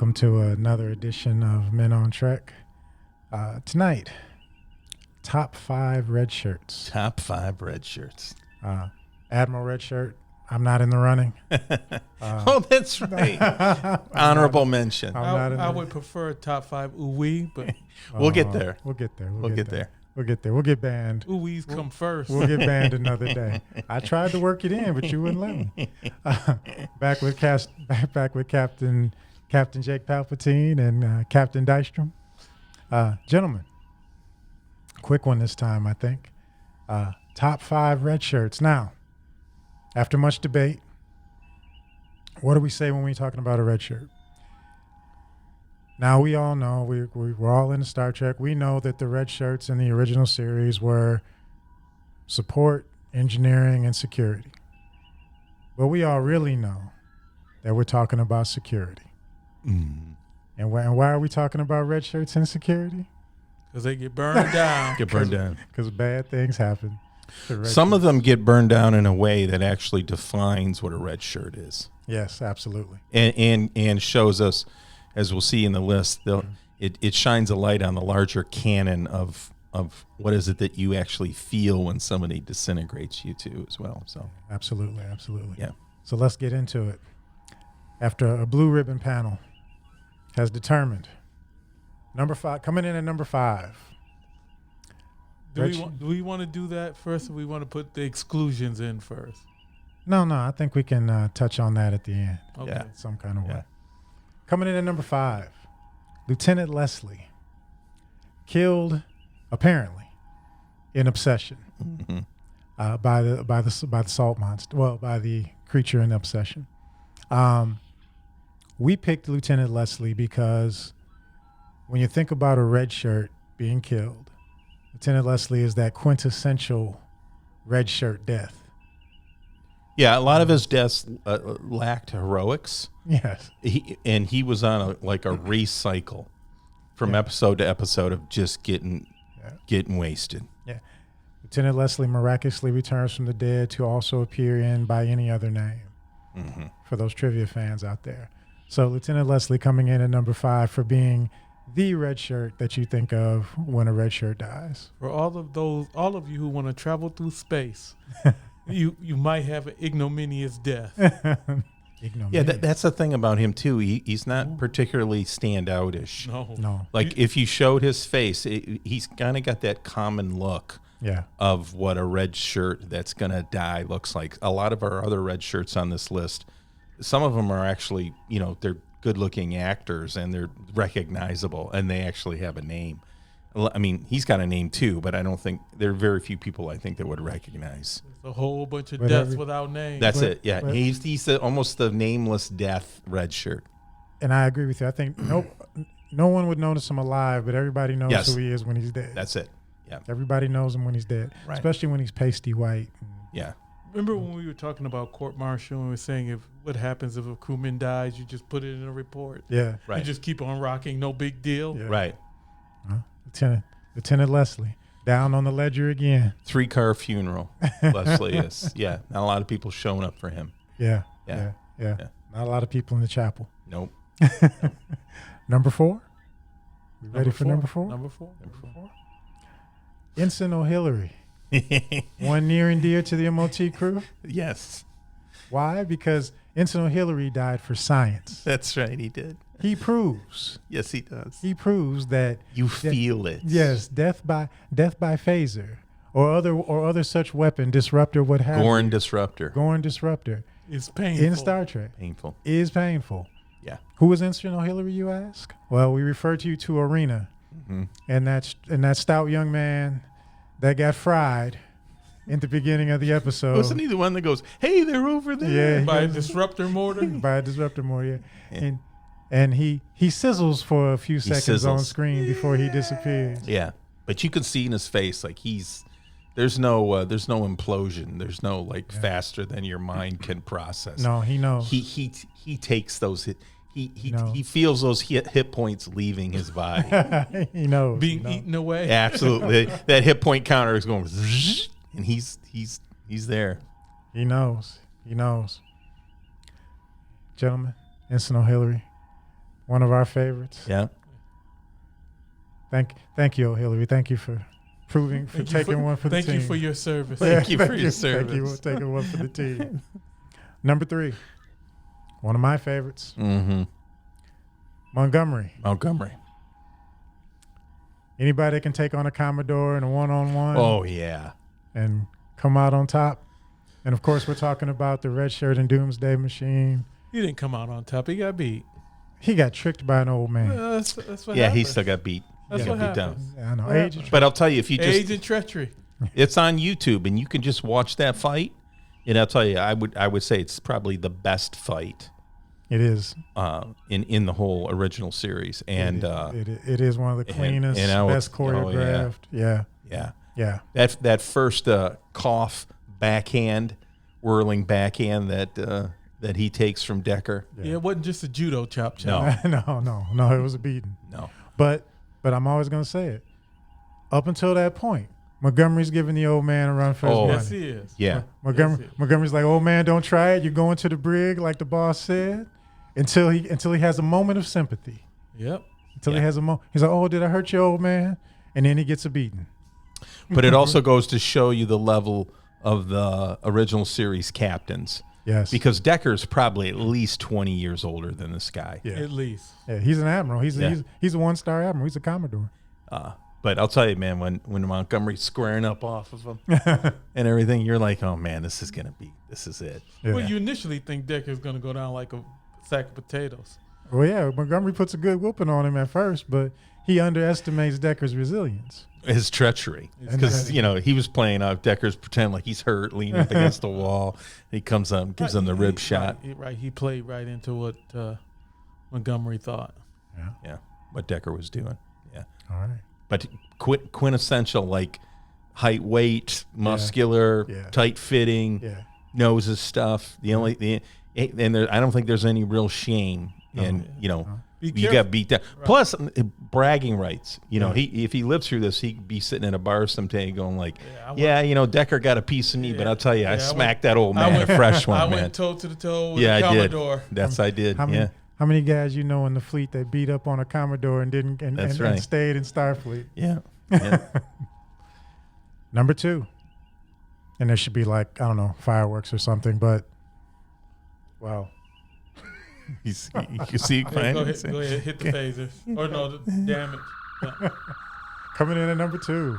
Welcome to another edition of Men on Trek. Tonight, top 5 red shirts. Top 5 red shirts. Admiral red shirt. I'm not in the running. Oh, that's right. Honorable mention. I would prefer top 5 ooh-wee, but We'll get there. We'll get there. We'll get there. We'll get there. We'll get banned. ooh-wees come first. We'll get banned another day. I tried to work it in, but you wouldn't let me. Back with Captain Jake Palpatine and Captain Daystrom. Gentlemen, quick one this time, I think. Top 5 red shirts. Now, after much debate, what do we say when we're talking about a red shirt? Now, we all know, we're all into Star Trek. We know that the red shirts in the original series were support, engineering, and security. But we all really know that we're talking about security. Mm. And why are we talking about red shirts and security? Because they get burned down. Get burned down. Because bad things happen. Some of them get burned down in a way that actually defines what a red shirt is. Yes, absolutely. And shows us, as we'll see in the list, it shines a light on the larger canon of what is it that you actually feel when somebody disintegrates you too as well. So Absolutely. yeah. So let's get into it. After a blue ribbon panel has determined number 5, coming in at number 5. Do we want to do that first, or we want to put the exclusions in first? No, I think we can touch on that at the end. Okay. Yeah. Some kind of way. Yeah. Coming in at number 5, Lieutenant Leslie, killed apparently in obsession Mm-hmm. by the salt monster. Well, by the creature in obsession. We picked Lieutenant Leslie because when you think about a red shirt being killed, Lieutenant Leslie is that quintessential red shirt death. Yeah, a lot of his deaths lacked heroics. Yes. He was on a race cycle from episode to episode of just getting wasted. Yeah. Lieutenant Leslie miraculously returns from the dead to also appear in by any other name. Mm-hmm. For those trivia fans out there. So Lieutenant Leslie coming in at number 5 for being the red shirt that you think of when a red shirt dies. For all of you who want to travel through space, you might have an ignominious death. Yeah, that's the thing about him too. He's not particularly standoutish. No. Like if you showed his face, he's kind of got that common look of what a red shirt that's going to die looks like. A lot of our other red shirts on this list, some of them are actually, they're good-looking actors and they're recognizable and they actually have a name. I mean, he's got a name too, but I don't think there are very few people I think that would recognize. There's a whole bunch of deaths without names. That's it. Yeah, he's almost the nameless death red shirt. And I agree with you. I think no one would notice him alive, but everybody knows who he is when he's dead. That's it. Yeah. Everybody knows him when he's dead, right. Especially when he's pasty white. Yeah. Remember when we were talking about court-martial and we were saying what happens if a crewman dies, you just put it in a report. Yeah. Right. You just keep on rocking, no big deal. Yeah. Right. Lieutenant Leslie, down on the ledger again. 3-car funeral, Leslie is. Yeah. Not a lot of people showing up for him. Yeah. Yeah. Not a lot of people in the chapel. Nope. Number 4? We ready for number 4? Number 4. Ensign O'Hillary. One near and dear to the MOT crew. Yes. Why? Because Ensign O'Hillary died for science. That's right. He did. He proves. Yes, he does. He proves that you feel it. Yes, death by phaser or other such weapon, disruptor, what have you. Gorn disruptor. It's painful. In Star Trek. Painful. Is painful. Yeah. Who was Ensign O'Hillary, you ask? Well, we refer to you to Arena. Mm-hmm. And that stout young man that got fried in the beginning of the episode. Wasn't he the one that goes, "Hey, they're over there"? Yeah, by a disruptor mortar. By a disruptor mortar, yeah. And he sizzles for a few seconds on screen before he disappears. Yeah, but you can see in his face like there's no implosion. There's no faster than your mind can process. No, he knows. He takes those hit. He feels those hit points leaving his body. He knows. Being eaten away. Absolutely. That hit point counter is going, and he's there. He knows. Gentlemen, Ensign O'Hillary, one of our favorites. Yeah. Thank you, Hillary. Thank you for taking one for the team. Thank you for your service. Thank you for your service. Thank you for taking one for the team. Number 3, one of my favorites. Mm-hmm. Montgomery. Anybody that can take on a Commodore in a one-on-one. Oh, yeah. And come out on top. And, of course, we're talking about the red shirt and Doomsday Machine. He didn't come out on top. He got beat. He got tricked by an old man. That's what Yeah, happened. he still got beat. That's what happened. Yeah, I know. What Age happened? But I'll tell you, if you Age just, and treachery. it's on YouTube and you can just watch that fight. And I'll tell you, I would say it's probably the best fight. It is. In the whole original series. And it is one of the cleanest, best choreographed. Yeah. That first cough backhand, whirling backhand that he takes from Decker. Yeah, it wasn't just a judo chop. No. No, it was a beating. No. But I'm always going to say it. Up until that point, Montgomery's giving the old man a run for his money. Yes, he is. Yeah. Montgomery's like, old man, don't try it. You're going to the brig, like the boss said, until he has a moment of sympathy. Yep. He has a moment. He's like, oh, did I hurt you, old man? And then he gets a beating. But it also goes to show you the level of the original series captains. Yes. Because Decker's probably at least 20 years older than this guy. Yeah. At least. Yeah, he's an admiral. He's a one-star admiral. He's a Commodore. But I'll tell you, man, when Montgomery's squaring up off of him and everything, you're like, oh, man, this is it. Yeah. Well, you initially think Decker's going to go down like a sack of potatoes. Well, yeah, Montgomery puts a good whooping on him at first, but he underestimates Decker's resilience. His treachery. Because, he was playing off Decker's pretend like he's hurt, leaning up against the wall. He comes up and gives him the rib shot. Right. He played right into what Montgomery thought. Yeah. What Decker was doing. Yeah. All right. But quintessential, like height, weight, muscular, tight fitting, knows his stuff. I don't think there's any real shame in, you got beat down. Right. Plus, bragging rights. If he lived through this, he'd be sitting in a bar someday going like, Decker got a piece of me, but I'll tell you, I smacked that old man a fresh one, man. I went toe to the toe with a Commodore. I did. How many guys in the fleet that beat up on a Commodore and didn't and stayed in Starfleet? Yeah. Number 2. And there should be fireworks or something, but wow. You see, go ahead, hit the phasers. Or no, the damage. Yeah. Coming in at number 2,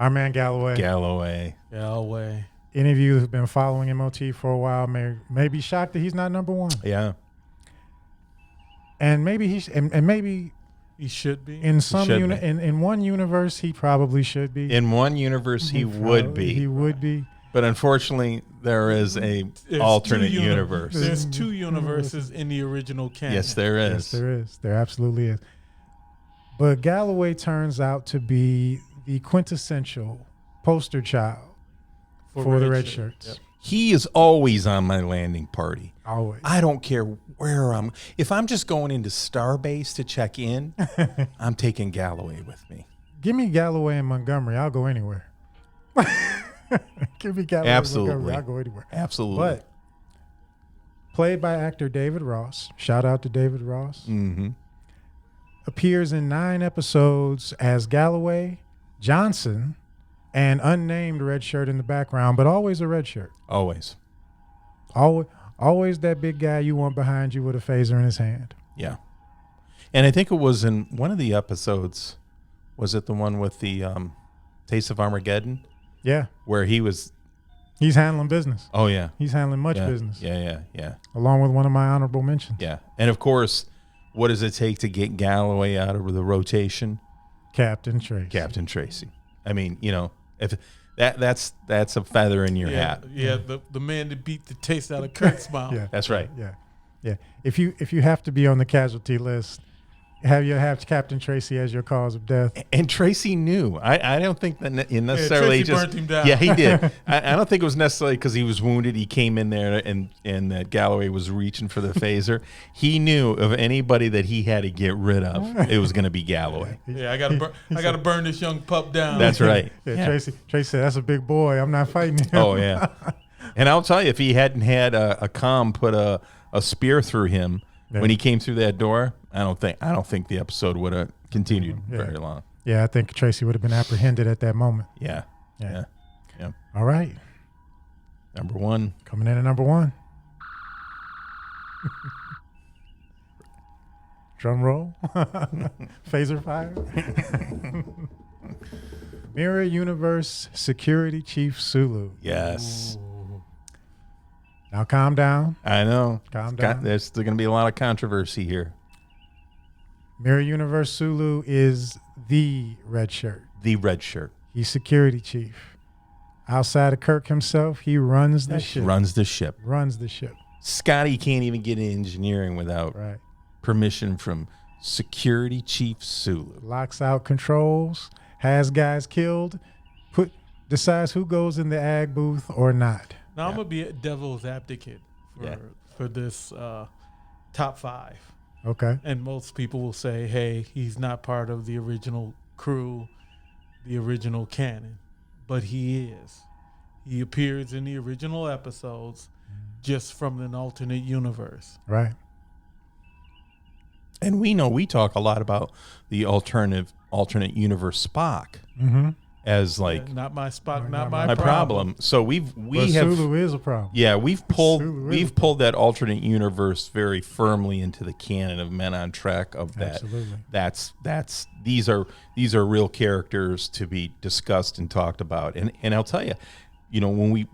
our man Galloway. Any of you who've been following MOT for a while may be shocked that he's not number 1. Yeah. And maybe he should be. In one universe, he probably should be. In one universe, he would be. He would be. But unfortunately, there is an alternate universe. There's 2 universes in the original canon. Yes, there is. Yes, there is. There absolutely is. But Galloway turns out to be the quintessential poster child for the red shirts. Yep. He is always on my landing party. Always. I don't care where I'm. If I'm just going into Starbase to check in, I'm taking Galloway with me. Give me Galloway and Montgomery. I'll go anywhere. Give me Galloway and Montgomery. I'll go anywhere. Absolutely. But played by actor David Ross. Shout out to David Ross. Mm-hmm. Appears in 9 episodes as Galloway, Johnson, and unnamed red shirt in the background, but always a red shirt. Always that big guy you want behind you with a phaser in his hand. Yeah. And I think it was in one of the episodes, was it the one with the Taste of Armageddon? Yeah. Where he's handling business. Oh, yeah. He's handling much business. Yeah. Along with one of my honorable mentions. Yeah. And, of course, what does it take to get Galloway out of the rotation? Captain Tracy. I mean, if that's a feather in your hat. Yeah, the man that beat the taste out of Kurt's mouth. Yeah, that's right. Yeah. If you have to be on the casualty list, have Captain Tracy as your cause of death. And Tracy knew. I don't think that necessarily Tracy burnt him down. Yeah, he did. I don't think it was necessarily because he was wounded. He came in there and Galloway was reaching for the phaser. He knew of anybody that he had to get rid of, it was going to be Galloway. Yeah, I got to burn this young pup down. That's right. Yeah. Tracy said, "That's a big boy. I'm not fighting him." Oh yeah. And I'll tell you, if he hadn't had a comm put a spear through him when he came through that door, I don't think the episode would have continued very long. Yeah, I think Tracy would have been apprehended at that moment. Yeah. All right. Number one. Coming in at number one. Drum roll. Phaser fire. Mirror Universe Security Chief Sulu. Yes. Ooh. Now calm down. I know. Calm down. There's going to be a lot of controversy here. Mirror Universe Sulu is the red shirt. The red shirt. He's security chief. Outside of Kirk himself, he runs the ship. Runs the ship. Runs the ship. Scotty can't even get in engineering without permission from Security Chief Sulu. Locks out controls, has guys killed, decides who goes in the ag booth or not. Now I'm gonna be a devil's advocate for this top 5. Okay. And most people will say, hey, he's not part of the original crew, the original canon. But he is. He appears in the original episodes just from an alternate universe. Right. And we talk a lot about the alternate universe Spock as like not my Spock, not my problem. So we have Sulu is a problem. Yeah, we've pulled that alternate universe very firmly into the canon of Men on Trek. Of that, absolutely. These are real characters to be discussed and talked about. And I'll tell you, when we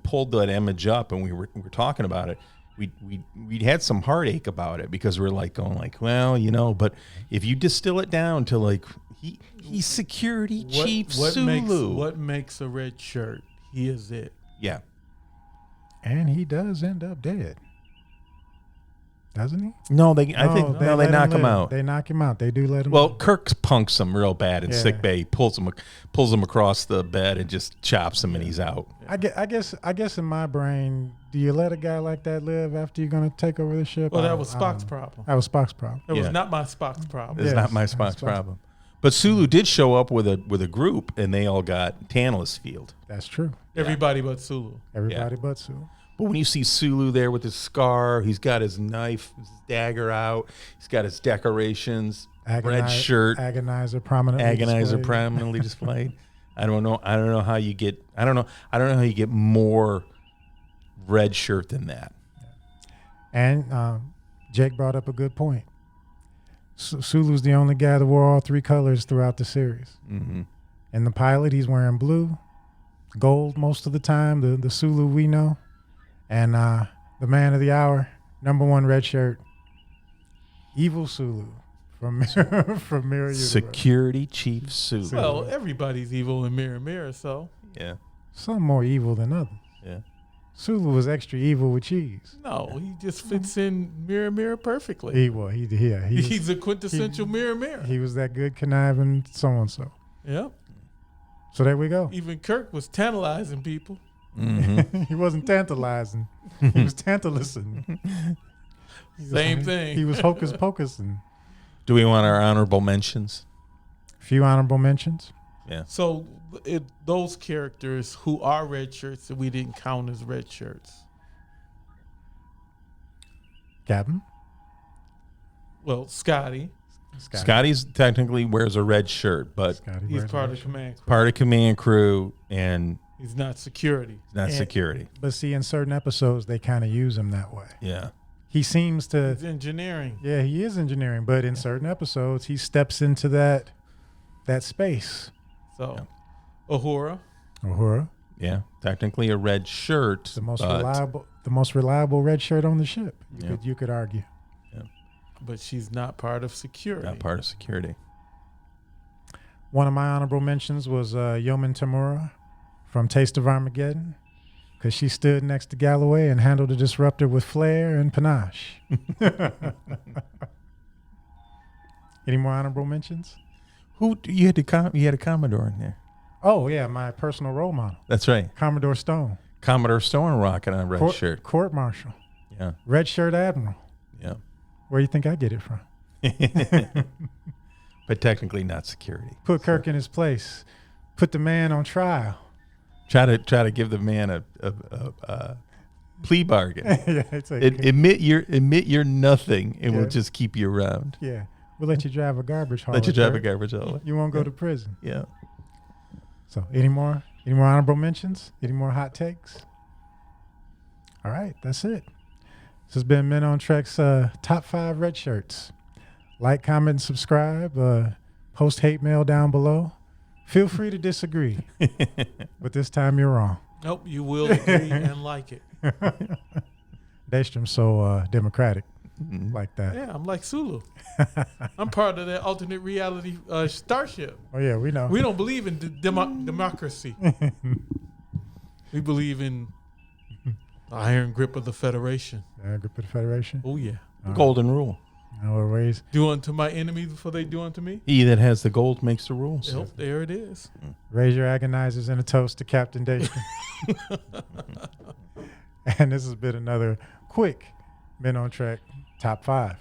pulled that image up and we were talking about it, we had some heartache about it because we're like going like, well, but if you distill it down to like he's security chief Sulu. What makes a red shirt? He is it. Yeah. And he does end up dead. Doesn't he? No, they knock him out. They knock him out. They do let him. Well, Kirk punks him real bad in sick bay. Pulls him across the bed and just chops him, and he's out. I guess in my brain, do you let a guy like that live after you're going to take over the ship? Well, that was Spock's problem. That was Spock's problem. It was not my Spock's problem. It's not my Spock's problem. But Sulu did show up with a group, and they all got Tantalus Field. That's true. Everybody but Sulu. Everybody but Sulu. But when you see Sulu there with his scar, he's got his knife, his dagger out. He's got his decorations, red shirt, agonizer prominently displayed. I don't know how you get. I don't know how you get more red shirt than that. And Jake brought up a good point. Sulu's the only guy that wore all 3 colors throughout the series. Mm-hmm. In the pilot, he's wearing blue, gold most of the time. The Sulu we know. And the man of the hour, number 1 red shirt, Evil Sulu from Mirror Universe. Security Chief Sulu. Well, everybody's evil in Mirror, so. Yeah. Some more evil than others. Yeah. Sulu was extra evil with cheese. No, he just fits in Mirror perfectly. He's a quintessential Mirror. He was that good conniving so-and-so. Yeah. So there we go. Even Kirk was tantalizing people. Mm-hmm. He wasn't tantalizing. He was tantalizing. Same thing. He was hocus pocusing. Do we want our honorable mentions? A few honorable mentions. Yeah. So those characters who are red shirts that we didn't count as red shirts. Captain? Well, Scotty's technically wears a red shirt, but he's part of command crew. Part of command crew, and he's not security. Security. But see, in certain episodes, they kind of use him that way. Yeah. He seems to. He's engineering. Yeah, he is engineering, but in certain episodes, he steps into that space. So, Uhura. Yeah, technically a red shirt. The most reliable red shirt on the ship. You could argue. Yeah. But she's not part of security. Not part of security. One of my honorable mentions was Yeoman Tamura from Taste of Armageddon, because she stood next to Galloway and handled the disruptor with flair and panache. Any more honorable mentions? You had a Commodore in there. Oh yeah, my personal role model. That's right. Commodore Stone. Commodore Stone rocking a red shirt. Court martial. Yeah. Red shirt admiral. Yeah. Where do you think I get it from? But technically not security. Put Kirk in his place. Put the man on trial. Try to give the man a plea bargain. Yeah, it's like, Admit you're nothing, and Yeah. we'll just keep you around. yeah, we'll let you drive a garbage hauler. Let you drive a Bert. garbage hauler. You won't go to prison. Yeah. So, any more honorable mentions? Any more hot takes? All right, that's it. This has been Men on Trek's top 5 red shirts. Like, comment, and subscribe. Post hate mail down below. Feel free to disagree, but this time you're wrong. Nope, you will agree and like it. Daystrom's so democratic like that. Yeah, I'm like Sulu. I'm part of that alternate reality starship. Oh yeah, we know. We don't believe in democracy. We believe in the iron grip of the Federation. Grip of the Federation. Oh yeah. Golden rule. Our ways. Do unto my enemies before they do unto me. He that has the gold makes the rules. Yep, there it is. Raise your agonizers and a toast to Captain Daystrom. And this has been another quick Men on Trek top 5.